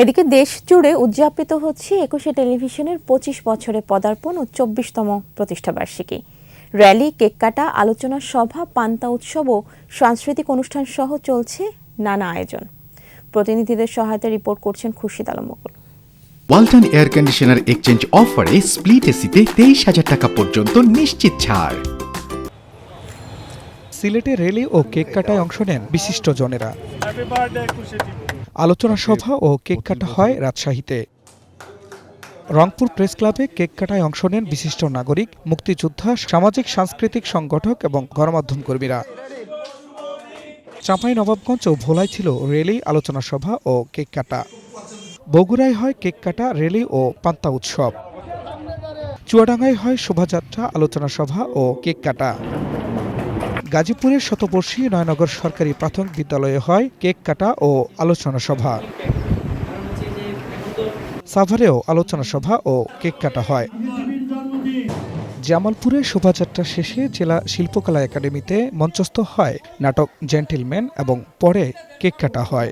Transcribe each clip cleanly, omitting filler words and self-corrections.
এদিকে দেশ জুড়ে উদযাপিত হচ্ছে ২১শে টেলিভিশনের ২৫ বছরে পদার্পণ ও ২৪তম প্রতিষ্ঠাবার্ষিকী। র্যালি, কেক কাটা, আলোচনা সভা, পান্তা উৎসব ও সাংস্কৃতিক অনুষ্ঠান সহ চলছে নানা আয়োজন। প্রতিনিধিদের সহায়তায় রিপোর্ট করছেন খুরশিদ আলম মুকুল। ওয়ালটন এয়ার কন্ডিশনার এক্সচেঞ্জ অফারে স্প্লিট এসিতে ২৩,০০০ টাকা পর্যন্ত নিশ্চিত ছাড়। সিলেটে র্যালি ও কেক কাটায় অংশ নেন বিশিষ্টজনেরা। আলোচনা সভা ও কেক কাটা হয় রাজশাহীতে। রংপুর প্রেস ক্লাবে কেক কাটায় অংশ নেন বিশিষ্ট নাগরিক, মুক্তিযোদ্ধা, সামাজিক সাংস্কৃতিক সংগঠক এবং গণমাধ্যম কর্মীরা। চাঁপাইনবাবগঞ্জ ও ভোলায় ছিল র্যালি, আলোচনা সভা ও কেক কাটা। বগুড়ায় হয় কেক কাটা, র্যালি ও পান্তা উৎসব। চুয়াডাঙ্গায় হয় শোভাযাত্রা, আলোচনা সভা ও কেক কাটা। গাজীপুরের শতবর্ষী নয়নগর সরকারি প্রাথমিক বিদ্যালয়ে হয় কেক কাটা ও আলোচনা সভা। সাভারেও আলোচনা সভা ও কেক কাটা হয়। জামালপুরে শোভাযাত্রা শেষে জেলা শিল্পকলা একাডেমিতে মঞ্চস্থ হয় নাটক জেন্টিলম্যান এবং পরে কেক কাটা হয়।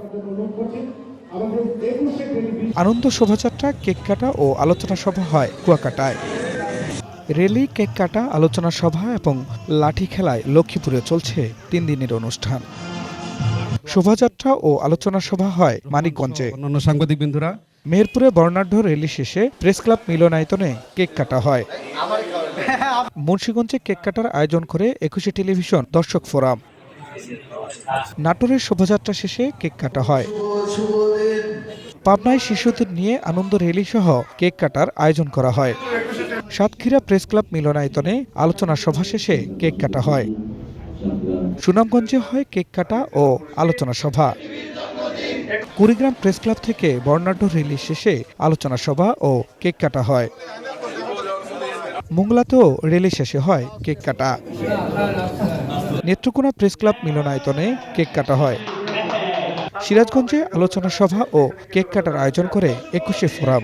আনন্দ শোভাযাত্রা, কেক কাটা ও আলোচনা সভা হয় কুয়াকাটায়। র্যালি, কেক কাটা, আলোচনা সভা এবং লাঠি খেলায় লক্ষ্মীপুরে চলছে ৩ দিনের অনুষ্ঠান। শোভাযাত্রা ও আলোচনা সভা হয় মানিকগঞ্জে। অন্যান্য সাংবাদিক বন্ধুরা, মেহেরপুরে বর্ণাঢ্য র্যালি শেষে প্রেস ক্লাব মিলনায়তনে কেক কাটা হয়। মুন্সিগঞ্জে কেক কাটার আয়োজন করে ২১শে টেলিভিশন দর্শক ফোরাম। নাটোরের শোভাযাত্রা শেষে কেক কাটা হয়। পাবনায় শিশুদের নিয়ে আনন্দ র্যালি সহ কেক কাটার আয়োজন করা হয়। সাতক্ষীরা প্রেস ক্লাব মিলনায়তনে আলোচনা সভা শেষে কেক কাটা হয়। সুনামগঞ্জে হয় কেক কাটা ও আলোচনা সভা। কুড়িগ্রাম প্রেস ক্লাব থেকে বর্ণাঢ্য র্যালি শেষে আলোচনা সভা ও কেক কাটা হয়। মোংলাতেও র্যালি শেষে হয় কেক কাটা। নেত্রকোনা প্রেস ক্লাব মিলনায়তনে কেক কাটা হয়। সিরাজগঞ্জে আলোচনা সভা ও কেক কাটার আয়োজন করে ২১শে ফোরাম।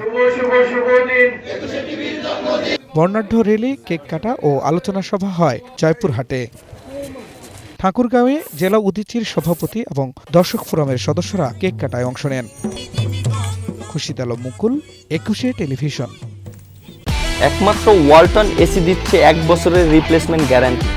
বর্ণাঢ্য র্যালি, কেক কাটা ও আলোচনা সভা হয় জয়পুরহাটে। ঠাকুরগাঁওয়ে জেলা উদীচীর সভাপতি এবং দর্শক ফোরামের সদস্যরা কেক কাটায় অংশ নেন। খুরশিদ আলম মুকুল, ২১শে টেলিভিশন। একমাত্র ওয়ালটন এসি দিচ্ছে ১ বছরের রিপ্লেসমেন্ট গ্যারান্টি।